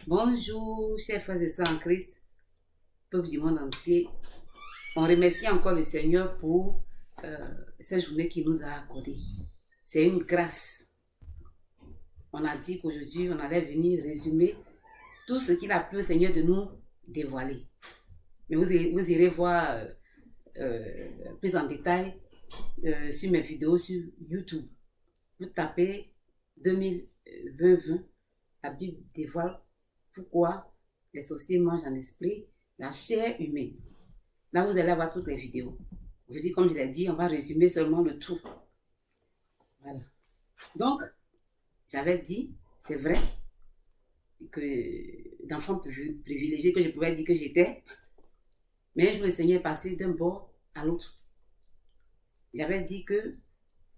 Bonjour, chers frères et sœurs en Christ, peuple du monde entier. On remercie encore le Seigneur pour cette journée qu'il nous a accordée. C'est une grâce. On a dit qu'aujourd'hui, on allait venir résumer tout ce qu'il a plu au Seigneur de nous dévoiler. Mais vous irez voir plus en détail sur mes vidéos sur YouTube. Vous tapez 2020, la Bible dévoile pourquoi les sorciers mangent en esprit la chair humaine. Là, vous allez avoir toutes les vidéos. Aujourd'hui, comme je l'ai dit, on va résumer seulement le tout. Voilà. Donc, j'avais dit, c'est vrai, que d'enfant privilégié que je pouvais dire que j'étais, mais je le Seigneur passer d'un bord à l'autre. J'avais dit que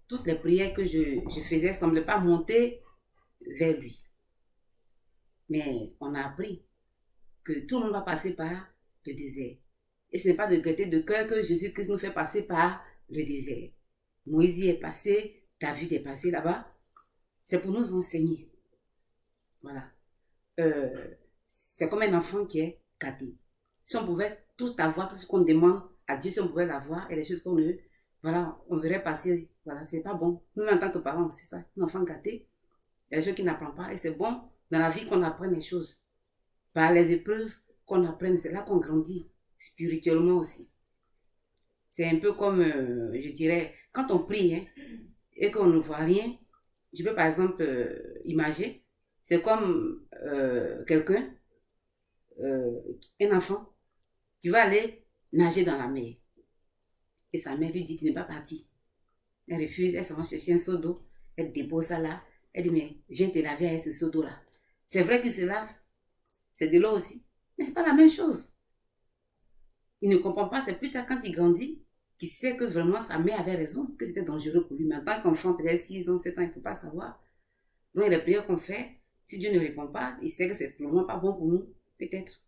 toutes les prières que je faisais ne semblaient pas monter vers lui. Mais on a appris que tout le monde va passer par le désert. Et ce n'est pas de gaieté de cœur que Jésus-Christ nous fait passer par le désert. Moïse y est passé, David est passé là-bas. C'est pour nous enseigner. Voilà. C'est comme un enfant qui est gâté. Si on pouvait tout avoir, tout ce qu'on demande à Dieu, si on pouvait l'avoir, et les choses qu'on ne... Voilà, on verrait passer. Voilà, c'est pas bon. Nous, en tant que parents, c'est ça. Un enfant gâté, il y a des choses qu'il n'apprend pas. Et c'est bon dans la vie qu'on apprenne les choses. Par les épreuves qu'on apprenne, c'est là qu'on grandit. Spirituellement aussi. C'est un peu comme, je dirais, quand on prie hein, et qu'on ne voit rien, je peux par exemple imaginer, c'est comme quelqu'un, un enfant, qui va aller nager dans la mer. Et sa mère lui dit, tu n'es pas parti. Elle refuse, elle s'en va chercher un seau d'eau, elle dépose ça là, elle dit, mais viens te laver avec ce seau d'eau là. C'est vrai qu'il se lave, c'est de l'eau aussi, mais ce n'est pas la même chose. Il ne comprend pas, c'est plus tard quand il grandit qu'il sait que vraiment sa mère avait raison, que c'était dangereux pour lui. Mais en tant qu'enfant, peut-être 6 ans, 7 ans, il ne peut pas savoir. Donc, les prières qu'on fait, si Dieu ne répond pas, il sait que c'est vraiment pas bon pour nous, peut-être.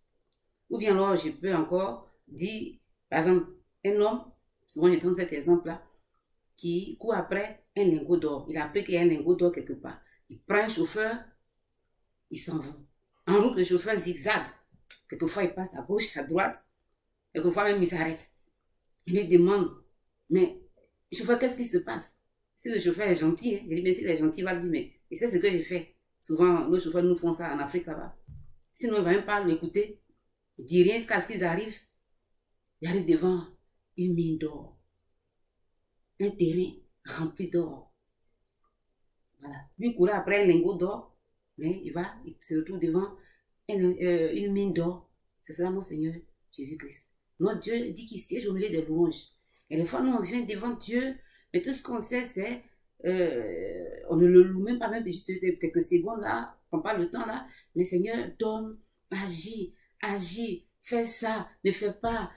Ou bien alors, je peux encore dire, par exemple, un homme, souvent je donne cet exemple-là, qui court après un lingot d'or. Il a appris qu'il y a un lingot d'or quelque part. Il prend un chauffeur, il s'en va. En route, le chauffeur zigzague. Quelquefois, il passe à gauche, à droite. Quelquefois même, il s'arrête. Il lui demande, mais chauffeur, qu'est-ce qui se passe? Si le chauffeur est gentil, hein, il dit, mais s'il est gentil, il va dire, mais et c'est ce que j'ai fait. Souvent, nos chauffeurs nous font ça en Afrique là-bas. Sinon, il ne va même pas l'écouter. Il ne dit rien jusqu'à ce qu'ils arrivent. Il arrive devant une mine d'or. Un terrain rempli d'or. Voilà. Lui, il courait après un lingot d'or, mais il se retrouve devant une mine d'or. C'est cela, mon Seigneur Jésus-Christ. Notre Dieu dit qu'il siège au milieu des louanges. Et des fois, nous, on vient devant Dieu, mais tout ce qu'on sait, c'est, on ne le loue même pas, même juste quelques secondes là, on prend pas le temps là, mais Seigneur, donne, agis, fais ça, ne fais pas.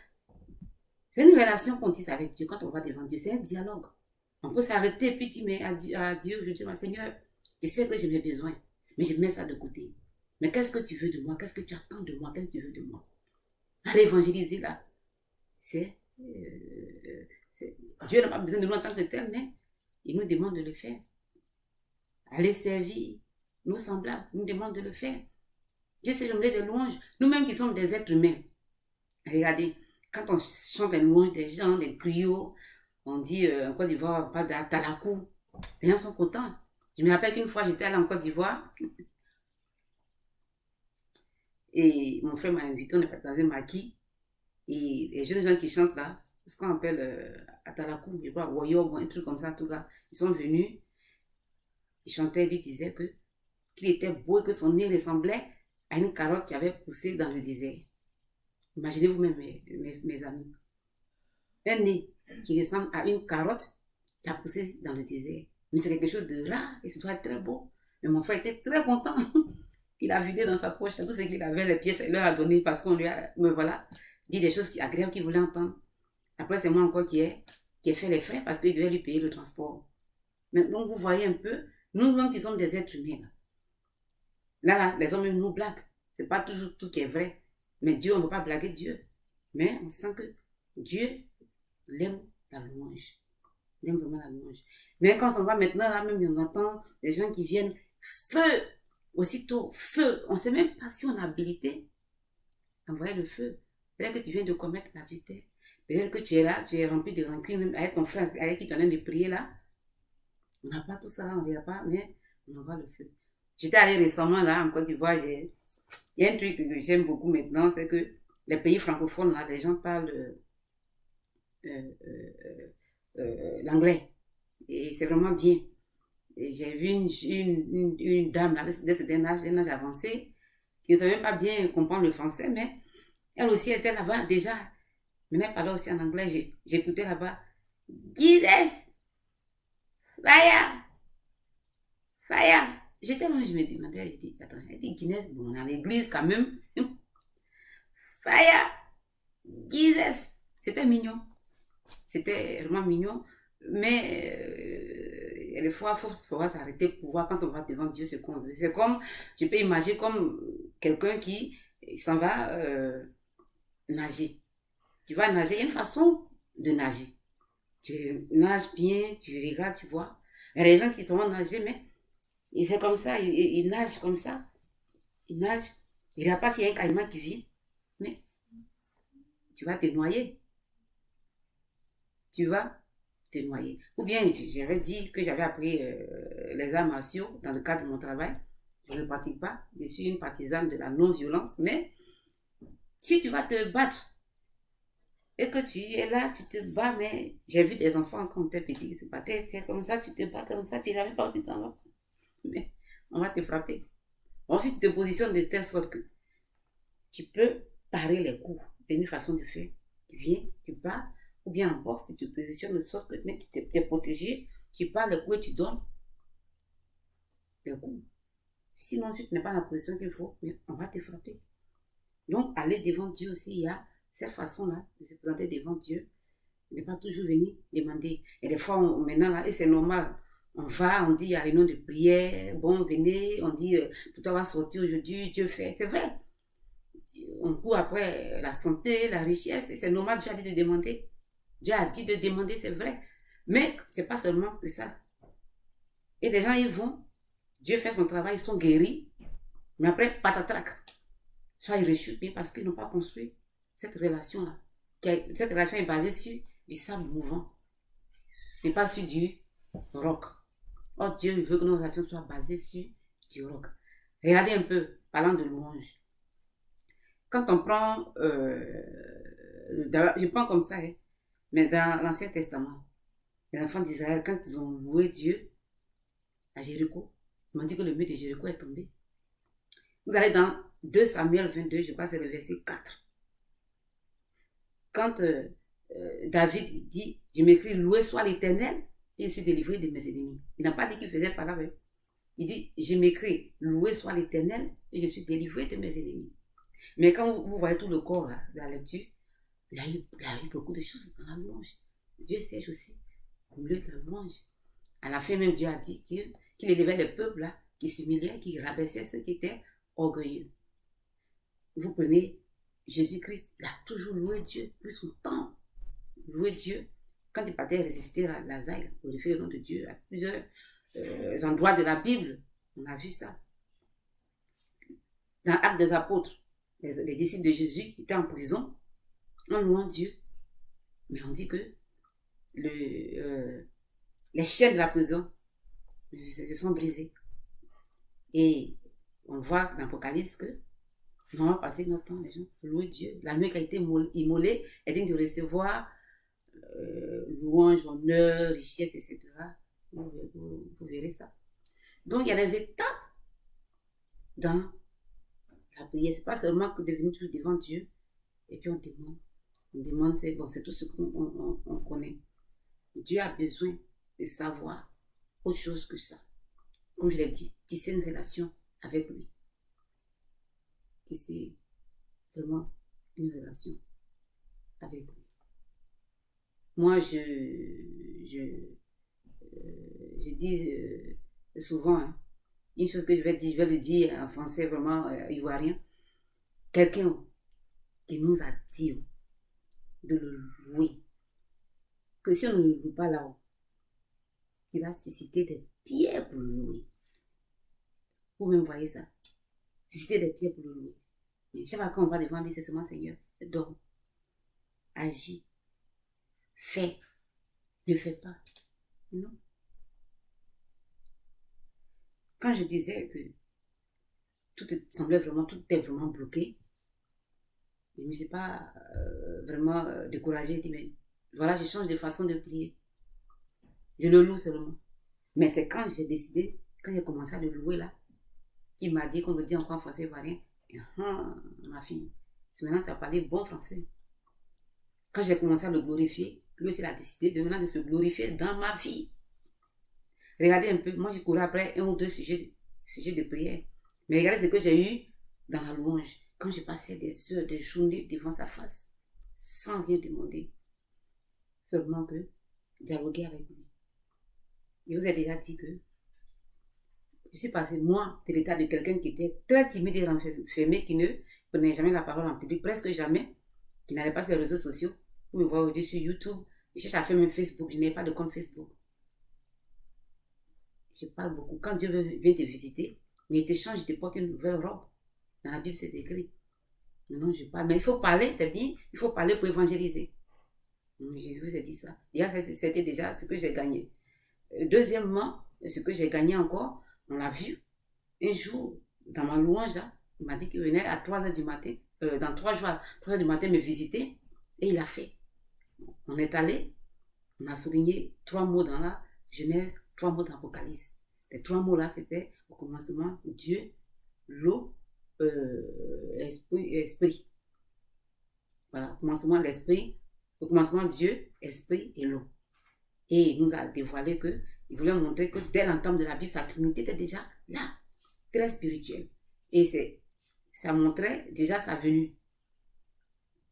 C'est une relation qu'on tisse avec Dieu quand on va devant Dieu, c'est un dialogue. On peut s'arrêter et puis dire, mais à Dieu, je dis, Seigneur, je sais que j'ai mes besoins, mais je mets ça de côté. Mais qu'est-ce que tu veux de moi? Qu'est-ce que tu attends de moi? Qu'est-ce que tu veux de moi? Allez évangéliser là. Dieu n'a pas besoin de nous en tant que tel, mais il nous demande de le faire. Aller servir nos semblables, il nous demande de le faire. Dieu s'est jonglé des louanges. Nous-mêmes qui sommes des êtres humains. Regardez, quand on chante les louanges des gens, des griots, on dit en Côte d'Ivoire, on parle d'Atalakou. Les gens sont contents. Je me rappelle qu'une fois, j'étais allée en Côte d'Ivoire et mon frère m'a invité, on est dans un maquis. Et les jeunes gens qui chantent là, ce qu'on appelle Atalakou, je crois, Woyo, un truc comme ça, tout là, ils sont venus, ils chantaient, ils lui disaient qu'il était beau et que son nez ressemblait à une carotte qui avait poussé dans le désert. Imaginez vous-même, mes amis. Un nez qui ressemble à une carotte qui a poussé dans le désert. Mais c'est quelque chose de rare et surtout très beau. Mais mon frère était très content qu'il a vidé dans sa poche tout ce qu'il avait, les pièces, il leur a donné parce qu'on lui a, me voilà, dit des choses agréables qu'il voulait entendre. Après, c'est moi encore qui ai fait les frais parce qu'il devait lui payer le transport. Mais donc, vous voyez un peu, nous-mêmes qui sommes des êtres humains. Là, les hommes nous blaguent. C'est pas toujours tout qui est vrai. Mais Dieu, on ne peut pas blaguer Dieu. Mais on sent que Dieu, il aime la louange. Il aime vraiment la louange. Mais quand on va maintenant, là même, on entend des gens qui viennent, feu, Aussitôt, feu. On ne sait même pas si on a habilité à envoyer le feu. Peut-être que tu viens de commettre l'adultère. Peut-être que tu es là, tu es rempli de rancune, même avec ton frère, avec qui tu es en train de prier là. On n'a pas tout ça, on ne l'a pas, mais on envoie le feu. J'étais allée récemment là, en Côte d'Ivoire. Il y a un truc que j'aime beaucoup maintenant, c'est que les pays francophones, là, les gens parlent l'anglais. Et c'est vraiment bien. J'ai vu une dame là, de certain âge, un âge avancé, qui ne savait même pas bien comprendre le français, mais elle aussi était là-bas déjà. Mais elle parlait aussi en anglais. J'écoutais là-bas. Jesus! Fire! Fire! J'étais là, je me demandais, je dis, attends, elle dit Guinness, bon, on est à l'église quand même. Fire! Jesus! C'était mignon. C'était vraiment mignon. Mais des fois, il faut s'arrêter pour voir quand on va devant Dieu ce qu'on veut. C'est comme, je peux imaginer comme quelqu'un qui s'en va nager. Tu vas nager, il y a une façon de nager. Tu nages bien, tu regardes, tu vois. Il y a des gens qui s'en vont nager, mais il fait comme ça, il nage comme ça. Il nage. Il n'y a pas s'il y a un caïman qui vit, mais tu vas te noyer. Tu vas te noyer. Ou bien, j'avais dit que j'avais appris les arts martiaux dans le cadre de mon travail. Je ne pratique pas. Je suis une partisane de la non-violence, mais si tu vas te battre et que tu es là, tu te bats, mais j'ai vu des enfants quand on était petit qui se battaient, c'est comme ça, tu te bats comme ça, tu n'avais pas où tu t'en vas. Mais on va te frapper. Bon, si tu te positionnes de telle sorte que tu peux parer les coups, d'une façon de faire, tu viens, tu pars, ou bien en boxe, tu te positionnes de sorte que tu t'es protégé, tu pars les coups et tu donnes les coups. Sinon, tu n'es pas dans la position qu'il faut, mais on va te frapper. Donc, aller devant Dieu aussi, il y a cette façon-là de se présenter devant Dieu. Ne pas toujours venir demander. Et des fois, maintenant, là, et c'est normal, on va, on dit, il y a réunion de prière, bon, venez, on dit, tout va sortir aujourd'hui, Dieu fait. C'est vrai. On court après la santé, la richesse, et c'est normal, Dieu a dit de demander. Dieu a dit de demander, c'est vrai. Mais c'est pas seulement que ça. Et les gens, ils vont, Dieu fait son travail, ils sont guéris, mais après, patatrac. Soit ils rechutent bien parce qu'ils n'ont pas construit cette relation-là. Cette relation est basée sur du sable mouvant, et pas sur du roc. Oh, Dieu veut que nos relations soient basées sur du roc. Regardez un peu, parlant de louange. Quand on prend, je prends comme ça, hein, mais dans l'Ancien Testament, les enfants d'Israël, quand ils ont loué Dieu à Jéricho, ils m'ont dit que le mur de Jéricho est tombé. Vous allez dans 2 Samuel 22, je crois que c'est le verset 4. Quand David dit, je m'écris, loué soit l'Éternel, et je suis délivré de mes ennemis. Il n'a pas dit qu'il faisait par là. Il dit, je m'écris, loué soit l'Éternel, et je suis délivré de mes ennemis. Mais quand vous voyez tout le corps, là, la lecture, il y a eu beaucoup de choses dans la louange. Dieu siège aussi au milieu de la louange. À la fin même, Dieu a dit qu'il élevait les peuples là, qui s'humiliaient, qui rabaissaient ceux qui étaient orgueilleux. Vous prenez Jésus-Christ, il a toujours loué Dieu, plus son temps. Loué Dieu. Quand il partait ressusciter Lazare, glorifier le nom de Dieu, à plusieurs endroits de la Bible, on a vu ça. Dans l'Acte des Apôtres, les disciples de Jésus étaient en prison, en louant Dieu. Mais on dit que les chaînes de la prison se sont brisées. Et on voit dans l'Apocalypse que on va passer notre temps, les gens, louer Dieu. La nuit qui a été immolée est digne de recevoir louange, honneur, richesse, etc. Vous verrez ça. Donc, il y a des étapes dans la prière. Ce n'est pas seulement que de venir toujours devant Dieu et puis on demande. On demande, bon, c'est tout ce qu'on connaît. Dieu a besoin de savoir autre chose que ça. Comme je l'ai dit, tisser une relation avec lui. Tisser vraiment une relation avec lui. Moi, je dis souvent, hein, une chose que je vais le dire en français vraiment ivoirien. Quelqu'un qui nous a dit de le louer, que si on ne le loue pas là-haut, il va susciter des pierres pour le louer. Vous même voyez ça. susciter des pierres pour le louer. Mais chaque fois qu'on va devant lui, c'est seulement Seigneur, donne, agis, fais, ne fais pas. Non. Quand je disais que tout est vraiment bloqué, je ne me suis pas vraiment découragée. Je dis, mais voilà, je change de façon de prier. Je le loue seulement. Mais c'est quand j'ai décidé, quand j'ai commencé à le louer là, qu'il m'a dit, qu'on me dit encore en français ivoirien, ma fille, c'est maintenant que tu as parlé bon français. Quand j'ai commencé à le glorifier, lui aussi il a décidé de maintenant de se glorifier dans ma vie. Regardez un peu, moi j'ai couru après un ou deux sujets de prière. Mais regardez ce que j'ai eu dans la louange. Quand je passais des heures, des journées devant sa face, sans rien demander, seulement que dialoguer avec lui. Je vous ai déjà dit que je suis passée, moi, de l'état de quelqu'un qui était très timide et renfermé, qui ne prenait jamais la parole en public, presque jamais, qui n'allait pas sur les réseaux sociaux. Vous me voyez aujourd'hui sur YouTube, je cherche à faire même Facebook, je n'ai pas de compte Facebook. Je parle beaucoup. Quand Dieu vient te visiter, il te change, il te porte une nouvelle robe. Dans la Bible, c'est écrit. Maintenant, je parle. Mais il faut parler, c'est dit, il faut parler pour évangéliser. Je vous ai dit ça. C'était déjà ce que j'ai gagné. Deuxièmement, ce que j'ai gagné encore, on l'a vu. Un jour, dans ma louange, il m'a dit qu'il venait à 3 h du matin, dans 3 jours, à 3 h du matin, me visiter. Et il a fait. On est allé, on a souligné 3 mots dans la Genèse, 3 mots dans l'Apocalypse. Les 3 mots-là, c'était au commencement Dieu, l'eau, esprit. Voilà, au commencement l'esprit, au commencement Dieu, esprit et l'eau. Et il nous a dévoilé que, il voulait montrer que dès l'entame de la Bible, sa Trinité était déjà là, très spirituelle. Et ça montrait déjà sa venue.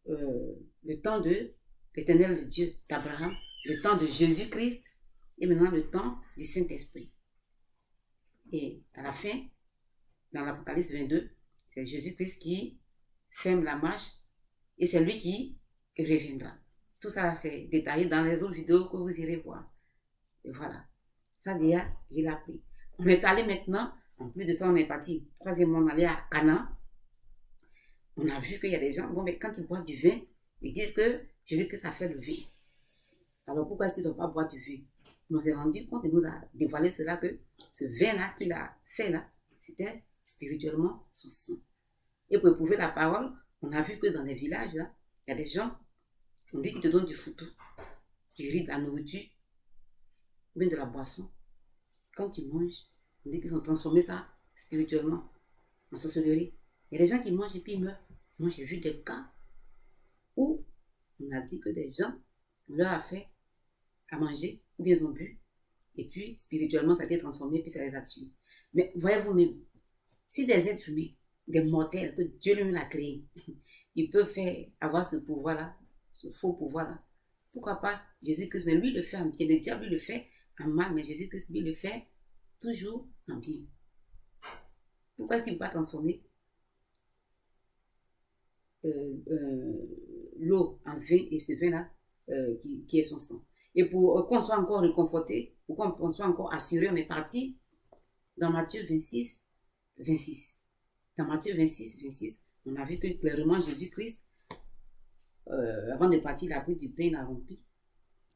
Le temps de l'éternel Dieu d'Abraham, le temps de Jésus-Christ, et maintenant le temps du Saint-Esprit. Et à la fin, dans l'Apocalypse 22, c'est Jésus-Christ qui ferme la marche et c'est lui qui reviendra. Tout ça, c'est détaillé dans les autres vidéos que vous irez voir. Et voilà. Ça, déjà, je l'ai appris. On est allé maintenant, en plus de ça, on est parti. Troisièmement, on est allé à Cana. On a vu qu'il y a des gens, bon, mais quand ils boivent du vin, ils disent que Jésus-Christ a fait le vin. Alors pourquoi est-ce qu'ils ne doivent pas boire du vin? On s'est rendu compte, il nous a dévoilé cela, que ce vin-là qu'il a fait là, c'était spirituellement son sang. Et pour éprouver la parole, on a vu que dans les villages, là, il y a des gens, on dit qu'ils te donnent du foutou, qui rient de la nourriture, ou bien de la boisson. Quand tu manges, on dit qu'ils ont transformé ça spirituellement, en sorcellerie. Il y a des gens qui mangent et puis ils meurent. Moi, j'ai vu des cas où on a dit que des gens, on leur a fait à manger, ou bien ils ont bu, et puis spirituellement, ça a été transformé, puis ça les a tués. Mais voyez vous-même, si des êtres humains, des mortels, que Dieu lui-même a créés, ils peuvent avoir ce pouvoir-là, ce faux pouvoir-là, pourquoi pas Jésus-Christ? Mais lui, il le fait en bien. Le diable, lui, le fait en mal, mais Jésus-Christ, lui, le fait toujours en bien. Pourquoi est-ce qu'il ne peut pas transformer l'eau en vin et ce vin-là qui est son sang? Et pour qu'on soit encore réconforté, pour qu'on soit encore assuré, on est parti dans Matthieu 26, 26. Dans Matthieu 26, 26, on a vu que clairement Jésus-Christ, avant de partir, il a pris du pain, il a rempli.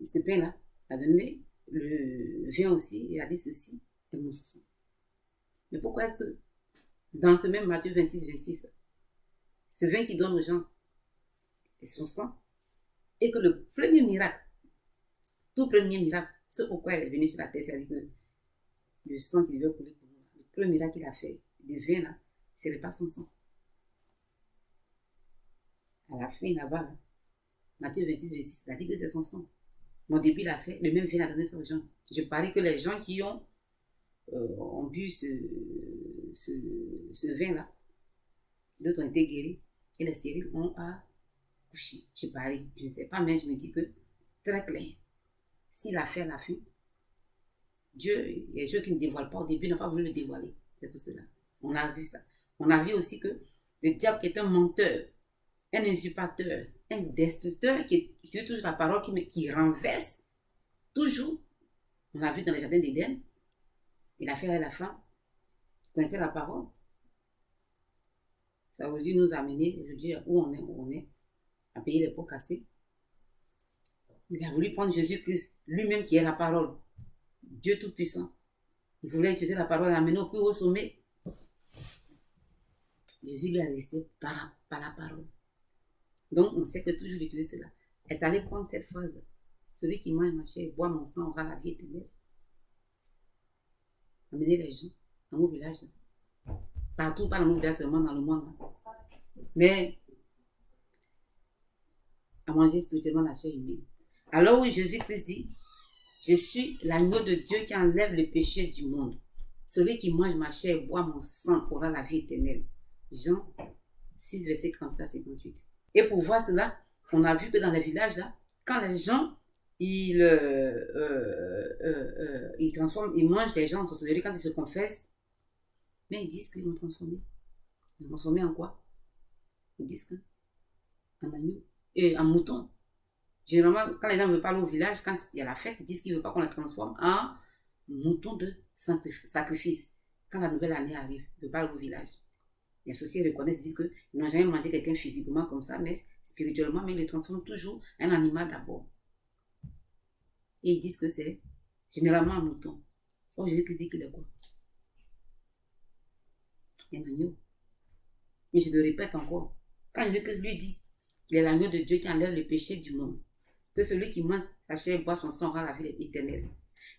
Et ce pain-là, il a donné le vin aussi, il a dit ceci, c'est mon sang. Mais pourquoi est-ce que dans ce même Matthieu 26, 26, ce vin qui donne aux gens est son sang, et que le premier miracle, tout premier miracle, c'est pourquoi elle est venue sur la terre, c'est-à-dire que le sang qu'il veut couler pour nous, le premier miracle qu'il a fait, le vin là, ce n'est pas son sang. À la fin là-bas, là, Matthieu 26, 26, il a dit que c'est son sang. Au début, il a fait, le même vin a donné ça aux gens. Je parie que les gens qui ont bu ce vin-là, d'autres ont été guéris, et les stériles ont accouché. Je parie, je ne sais pas, mais je me dis que, très clair, s'il a fait à la fin, Dieu, il y a des choses qu'il ne dévoile pas au début, il n'a pas voulu le dévoiler. C'est pour cela. On a vu ça. On a vu aussi que le diable qui est un menteur, un usurpateur, un destructeur qui utilise toujours la parole qui renverse toujours. On l'a vu dans le jardin d'Éden. Il a fait à la femme, il connaissait la parole. Ça a aujourd'hui nous amener, aujourd'hui, où on est, à payer les pots cassés. Il a voulu prendre Jésus-Christ, lui-même qui est la parole, Dieu Tout-Puissant. Il voulait utiliser la parole et l'amener au plus haut sommet. Jésus lui a résisté par la parole. Donc, on sait que toujours d'utiliser cela. Elle est allée prendre cette phrase. Celui qui mange ma chair et boit mon sang aura la vie éternelle. Amener les gens dans mon village. Partout, pas dans mon village, seulement dans le monde. Mais à manger spirituellement la chair humaine. Alors oui, Jésus-Christ dit, je suis l'agneau de Dieu qui enlève le péché du monde. Celui qui mange ma chair et boit mon sang aura la vie éternelle. Jean 6, verset 48 à 58. Et pour voir cela, on a vu que dans les villages, là, quand les gens, ils transforment, ils mangent des gens en sorcellerie, quand ils se confessent, mais ils disent qu'ils vont transformer. Ils vont transformer en quoi? Ils disent qu'en agneau et en mouton. Généralement, quand les gens ne veulent pas aller au village, quand il y a la fête, ils disent qu'ils ne veulent pas qu'on les transforme en mouton de sacrifice. Quand la nouvelle année arrive, ils ne veulent pas aller au village. Les associés reconnaissent, disent qu'ils n'ont jamais mangé quelqu'un physiquement comme ça, mais spirituellement, mais ils le transforment toujours en animal d'abord. Et ils disent que c'est généralement un mouton. Donc Jésus-Christ dit qu'il est quoi? Un agneau. Mais je le répète encore. Quand Jésus-Christ lui dit qu'il est l'agneau de Dieu qui enlève le péché du monde, que celui qui mange sa chair et boit son sang aura la vie éternelle.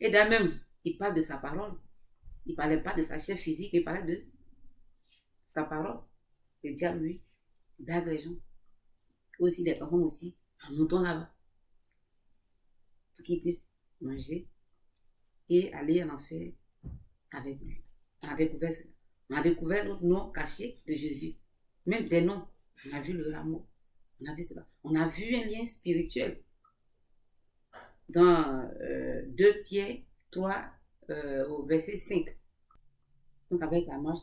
Et d'ailleurs même, il parle de sa parole. Il ne parlait pas de sa chair physique, il parlait de sa parole. Le diable, lui, blague les gens. Aussi, les enfants aussi, un mouton là-bas. Pour qu'ils puissent manger et aller en enfer avec lui. On a découvert cela. On a découvert l'autre nom caché de Jésus. Même des noms. On a vu le rameau. On a vu cela. On a vu un lien spirituel. Dans 2 Pierre 3, au verset 5. Donc avec la marche,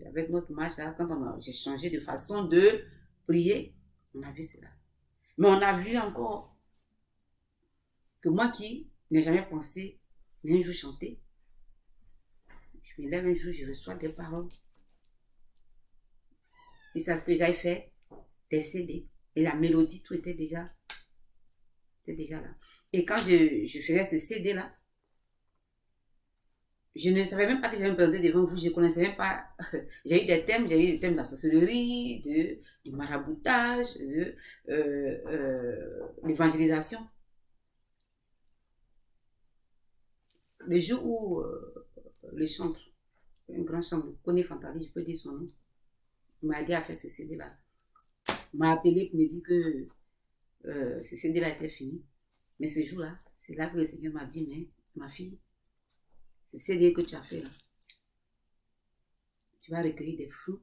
avec notre marche, là, quand j'ai changé de façon de prier, on a vu cela. Mais on a vu encore que moi qui n'ai jamais pensé, ni un jour chanter, je me lève un jour, je reçois des paroles. Et c'est ce que j'avais fait, des CD. Et la mélodie, tout était déjà là. Et quand je faisais ce CD-là, je ne savais même pas que j'allais me présenter devant vous. Je ne connaissais même pas. J'ai eu des thèmes. J'ai eu le thème de la sorcellerie, du maraboutage, de l'évangélisation. Le jour où le chantre, un grand chantre, Koné Fantali, je peux dire son nom, il m'a aidé à faire ce CD-là. Il m'a appelé pour me dire que ce CD-là était fini. Mais ce jour-là, c'est là que le Seigneur m'a dit, mais ma fille, ce CD que tu as fait là, tu vas recueillir des fruits.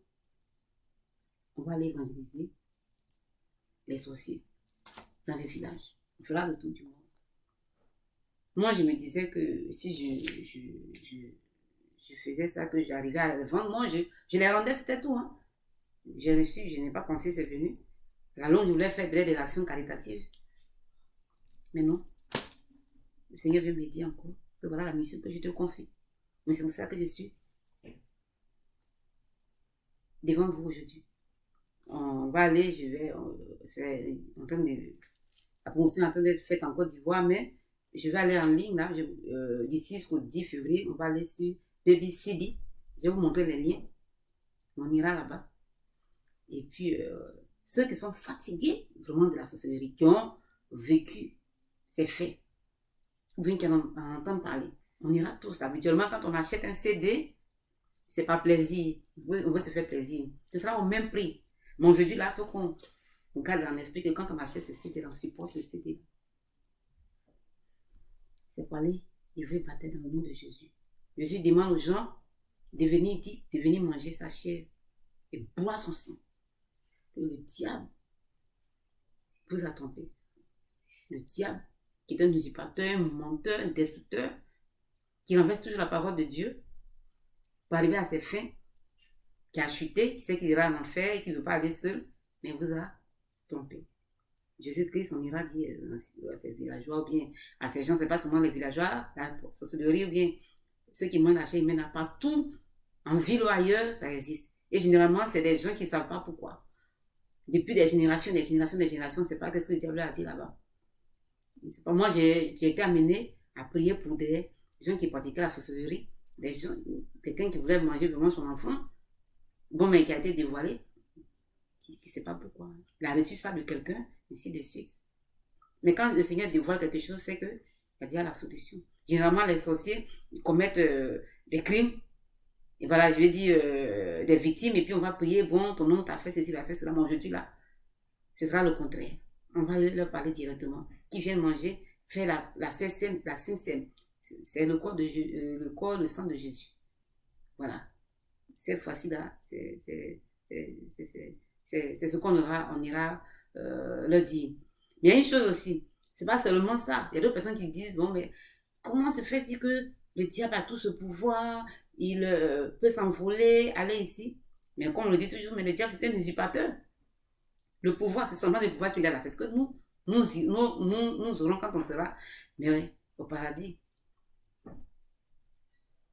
On va aller évangéliser les sorciers dans les villages. On fera le tour du monde. Moi, je me disais que si je faisais ça, que j'arrivais à les vendre, moi, je les rendais, c'était tout. Hein. J'ai reçu, je n'ai pas pensé, c'est venu. La longue, je voulais faire des actions caritatives. Mais non. Le Seigneur vient me dire encore que voilà la mission que je te confie. Mais c'est pour ça que je suis devant vous aujourd'hui. On va aller, c'est en train de, la promotion est en train d'être faite en Côte d'Ivoire, mais je vais aller en ligne là, d'ici jusqu'au 10 février, on va aller sur BabyCD. Je vais vous montrer les liens. On ira là-bas. Et puis, ceux qui sont fatigués vraiment de la sorcellerie, qui ont vécu ces faits, ou bien qui en entendent parler, on ira tous. Habituellement, quand on achète un CD, c'est pas plaisir. On veut se faire plaisir. Ce sera au même prix. Mais aujourd'hui, là, il faut qu'on garde en esprit que quand on achète ce CD, on supporte le CD. C'est pour aller livrer baptême dans le nom de Jésus. Jésus demande aux gens de venir manger sa chair et boire son sang. Que le diable vous a trompé. Le diable, qui est un usurpateur, un menteur, un destructeur, qui renverse toujours la parole de Dieu pour arriver à ses fins, qui a chuté, qui sait qu'il ira en enfer et qui ne veut pas aller seul, mais vous a trompé. Jésus-Christ, on ira dire à ces villageois ou bien à ces gens, ce n'est pas seulement les villageois, la sorcellerie ou bien ceux qui mènent la chair, ils mènent partout, en ville ou ailleurs, ça existe. Et généralement, c'est des gens qui ne savent pas pourquoi. Depuis des générations, des générations, des générations, c'est pas qu'est-ce que le diable a dit là-bas. C'est pas moi, j'ai été amenée à prier pour des gens qui pratiquaient la sorcellerie, des gens, quelqu'un qui voulait manger vraiment son enfant, bon, mais qui a été dévoilé, qui ne sait pas pourquoi. Il a reçu ça de quelqu'un, ainsi de suite. Mais quand le Seigneur dévoile quelque chose, c'est qu'il y a déjà la solution. Généralement, les sorciers ils commettent des crimes. Et voilà, je vais dire des victimes, et puis on va prier, bon, ton nom t'a fait ceci, t'a fait cela, mais aujourd'hui là, ce sera le contraire. On va leur parler directement. Qui viennent manger, faire la Sainte Seine, la Sainte Seine. C'est le corps, le sang de Jésus. Voilà. Cette fois-ci là, c'est ce qu'on on ira leur dire. Mais il y a une chose aussi, c'est pas seulement ça. Il y a d'autres personnes qui disent, bon, mais comment se fait-il que le diable a tout ce pouvoir, il peut s'envoler, aller ici? Mais comme on le dit toujours, mais le diable c'est un usurpateur. Le pouvoir, c'est seulement le pouvoir qu'il a là. C'est ce que nous aurons quand on sera, mais ouais, au paradis.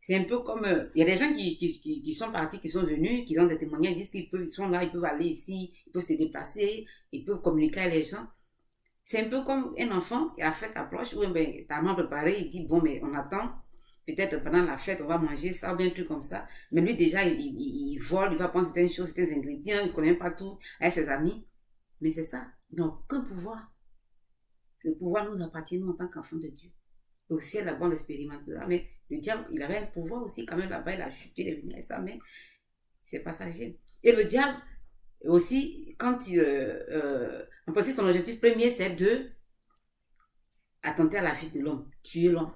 C'est un peu comme, il y a des gens qui sont partis, qui sont venus, qui ont des témoignages, ils disent ils sont là, ils peuvent aller ici, ils peuvent se déplacer, ils peuvent communiquer avec les gens. C'est un peu comme un enfant, et la fête approche, ou ben, ta maman préparée, il dit, bon, mais on attend, peut-être pendant la fête, on va manger ça, ou bien un truc comme ça. Mais lui, déjà, il vole, il va prendre certaines choses, certains ingrédients, il ne connaît pas tout, avec ses amis. Mais c'est ça, ils n'ont aucun pouvoir. Le pouvoir nous appartient, nous, en tant qu'enfants de Dieu. Et au ciel, là-bas, on l'expérimente là. Mais le diable, il avait un pouvoir aussi, quand même, là-bas, il a chuté, il est venu avec ça, mais c'est passager. Et le diable, aussi, quand il... en principe, son objectif premier, c'est de attenter à la vie de l'homme, tuer l'homme.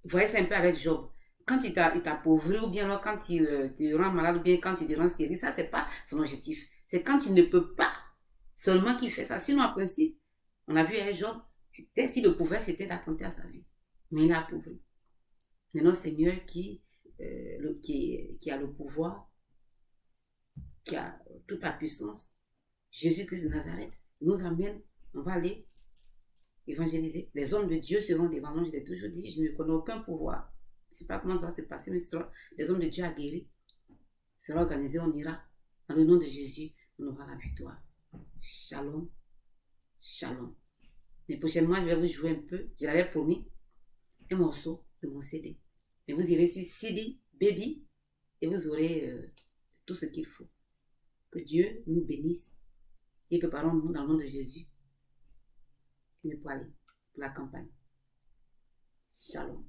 Vous voyez, c'est un peu avec Job. Quand il t'appauvrit, ou bien alors, quand il te rend malade, ou bien quand il te rend stérile, ça, c'est pas son objectif. C'est quand il ne peut pas, seulement qu'il fait ça. Sinon, en principe, on a vu avec Job, s'il le pouvait, c'était d'attenter à sa vie. Mais il a appauvri. Mais notre Seigneur qui a le pouvoir, qui a toute la puissance, Jésus-Christ de Nazareth, nous amène, on va aller évangéliser. Les hommes de Dieu seront devant moi, je l'ai toujours dit, je ne connais aucun pouvoir. Je ne sais pas comment ça va se passer, mais les hommes de Dieu aguerris seront organisés, on ira. Dans le nom de Jésus, on aura la victoire. Shalom, shalom. Mais prochainement, je vais vous jouer un peu, je l'avais promis, un morceau de mon CD. Mais vous irez sur CD Baby et vous aurez tout ce qu'il faut. Que Dieu nous bénisse et préparons-nous dans le nom de Jésus. Il pour aller pour la campagne. Shalom.